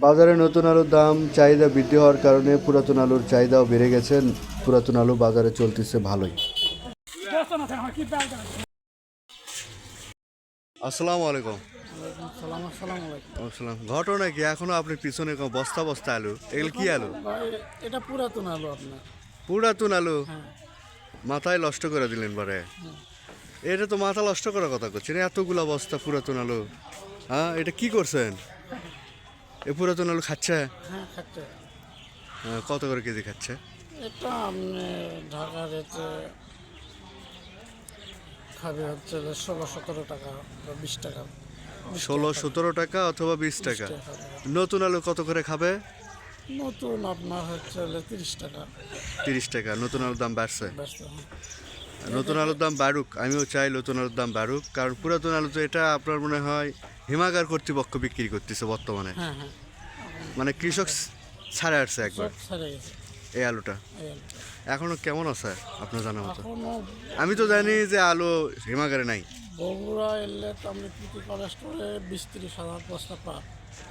বাজারে নতুন আলুর দাম চাহিদা বৃদ্ধি হওয়ার কারণে পুরাতন আলুর চাহিদাও বেড়ে গেছে। পুরাতন আলু বাজারে চলতেছে ভালোই। আসসালামু আলাইকুম। আসসালাম। ঘটনা কি এখনো আপনি পিছনে বস্তা বস্তা আলু, এগুলো কি আলু? এটা পুরাতন আলু আপনার। পুরাতন আলু হ্যাঁ। মাথায় নষ্ট করে দিলেন বারে। এটা তো মাথা নষ্ট করার কথা করছেন, এতগুলা বস্তা পুরাতন আলু। হ্যাঁ, এটা কি করছেন? এ পুরাতন আলু খাচ্ছে? হ্যাঁ, খাচ্ছে। কত করে কেজি খাচ্ছে? এটা আপনি ঢাকা রেটে খাবে হচ্ছে যে 16-17 টাকা বা 20 টাকা। 16-17 টাকা অথবা 20 টাকা। খাবে। নতুন আলু কত করে খাবে? নতুন আপনার হচ্ছে 30 টাকা। 30 টাকা। নতুন আলুর দাম বাড়ছে। ব্যস্ত। নতুন আলুর দাম বাড়ুক, আমিও চাই নতুন আলুর দাম বাড়ুক, কারণ পুরাতন আলু তো এটা আপনার মনে হয় হিমাগার কর্তৃপক্ষ বিক্রি করতেছে বর্তমানে। হ্যাঁ, হ্যাঁ। মানে কৃষক ছাড়ে আসছে একবার সব ছেড়ে গেছে এই আলুটা। এই আলুটা। এখনো কেমন আছে আপনার জানা মতো? এখনো আমি তো জানি যে আলু হিমাগারে নাই। বগুড়া এলে তো আপনি প্রীতি কলেস্টোরে 20-30 হাজার বস্তা পার।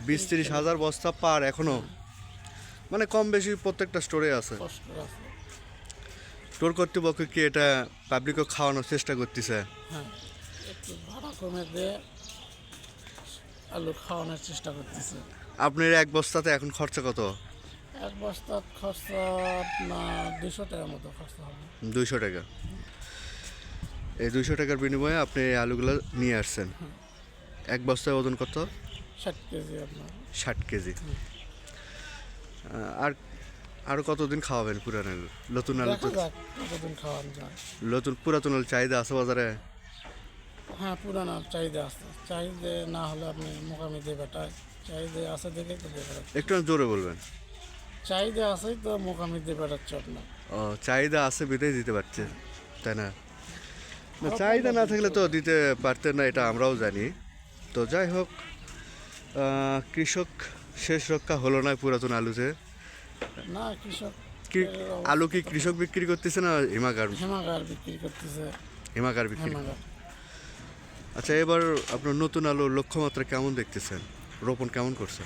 20-30 হাজার বস্তা পার এখনো, মানে কম বেশি প্রত্যেকটা স্টোরে আছে। কষ্ট আছে। স্টোর কর্তৃপক্ষ কি এটা পাবলিকও খাওয়ানোর চেষ্টা করতেছে? হ্যাঁ, একটু ভাড়া কমে দিয়ে আলু খাওয়ানোর চেষ্টা করতেছে। আপনার এক বস্তাতে এখন খরচা কত? এক বস্তার খরচা আপনার 200 টাকার মতো খরচা হবে। 200 টাকা। এই 200 টাকার বিনিময়ে আপনি এই আলুগুলো নিয়ে আসছেন। এক বস্তায় ওজন কত? 60 কেজি আপনার। 60 কেজি। আর আরও কতদিন খাওয়াবেন পুরান আলু? নতুন আলু তো, দেখা যাক কতদিন খাওয়ানো যায়। নতুন পুরাতন আলু চাহিদা আছে বাজারে। হ্যাঁ, পুরানো চাহিদা আছে। চাহিদা না হলে আপনি মোকামি দিয়ে বেটায়। চাহিদা আছে দেখে তো দিয়ে বেড়াচ্ছে। একটু জোরে বলবেন। চাহিদা আছেই তো মোকামি দিয়ে বেড়াচ্ছে আপনার। ও, চাহিদা আছে বিদেই দিতে পারছে, তাই না? না, চাহিদা না থাকলে তো দিতে পারতেন না, এটা আমরাও জানি। তো যাই হোক, কৃষক শেষ রক্ষা হলো না পুরাতন আলুতে। না, কৃষক কি আলু কি কৃষক বিক্রি করতেছে না হিমাগার? হেমাগার বিক্রি করতেছে। হিমাগার বিক্রি। হেমাগার আচ্ছা, এবার আপনার নতুন আলুর লক্ষ্যমাত্রা কেমন দেখতেছেন? রোপণ কেমন করছে?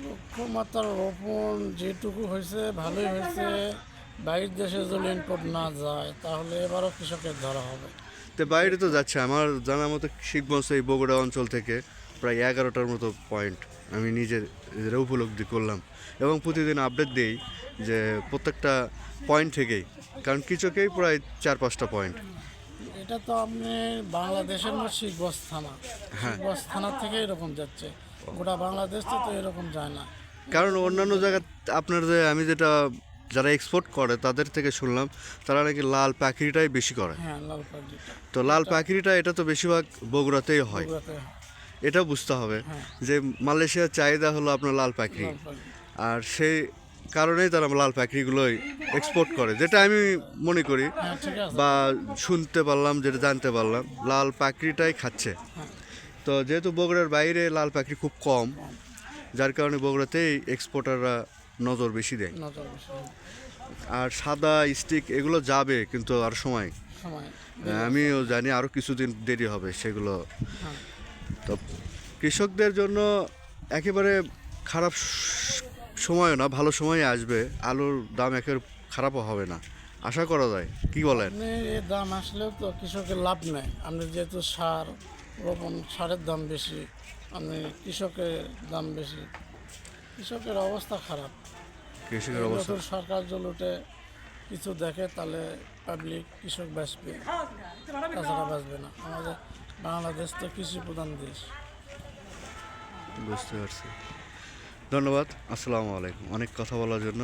লক্ষ্যমাত্রার রোপণ যেটুকু হয়েছে ভালোই হয়েছে। বাইরের দেশে যদি ইনপুট না যায় তাহলে এবারও কৃষকের ধরা হবে। তো বাইরে তো যাচ্ছে, আমার জানার মতো শিখগঞ্জ এই বগুড়া অঞ্চল থেকে প্রায় 11টার মতো পয়েন্ট আমি নিজের উপলব্ধি করলাম, এবং প্রতিদিন আপডেট দিই যে প্রত্যেকটা পয়েন্ট থেকেই, কারণ কৃষকেই প্রায় 4-5টা পয়েন্ট। এটা তো আপনি বাংলাদেশের মধ্যে শিখগঞ্জ থানা। হ্যাঁ, শিখগঞ্জ থানা থেকে এরকম যাচ্ছে। গোটা বাংলাদেশ তো এরকম যায় না। কারণ অন্যান্য জায়গায় আপনার যে আমি যেটা যারা এক্সপোর্ট করে তাদের থেকে শুনলাম, তারা নাকি লাল পাখিটাই বেশি করে। হ্যাঁ, লাল পাখিটা তো লাল পাখিটা এটা তো বেশিরভাগ বগুড়াতেই হয়। বগুড়াতে হয়। এটা বুঝতে হবে হ্যাঁ। যে মালয়েশিয়ার চাহিদা হলো আপনার লাল পাখি, লাল পাখি। আর সেই কারণেই তারা লাল পাখিগুলোই এক্সপোর্ট করে, যেটা আমি মনে করি হ্যাঁ, ঠিক আছে। বা শুনতে পারলাম, যেটা জানতে পারলাম, লাল পাখিটাই খাচ্ছে। হ্যাঁ। তো যেহেতু বগুড়ার বাইরে লাল পাখি খুব কম, যার কারণে বগুড়াতেই এক্সপোর্টাররা নজর বেশি দেয়। নজর বেশি। আর সাদা স্টিক এগুলো যাবে, কিন্তু আর সময় সময়। আমিও জানি আরও কিছুদিন দেরি হবে সেগুলো। হ্যাঁ। তো কৃষকদের জন্য একেবারে খারাপ সময়ও না, ভালো সময় আসবে। আলুর দাম একেবারে খারাপও হবে না, আশা করা যায়। কি বলেন? আপনি এর দাম আসলেও তো কৃষকের লাভ নেই। আপনি যেহেতু সার রোপণ, সারের দাম বেশি, আপনি কৃষকের দাম বেশি, কৃষকের অবস্থা খারাপ। কৃষকের অবস্থা নতুন সরকার যদি উঠে কিছু দেখে তাহলে পাবলিক কৃষক বাঁচবে, তাছাড়া বাঁচবে না। আমাদের বাংলাদেশ তো কৃষি প্রধান দেশ। বুঝতে পারছি। ধন্যবাদ। আসসালামু আলাইকুম, অনেক কথা বলার জন্য।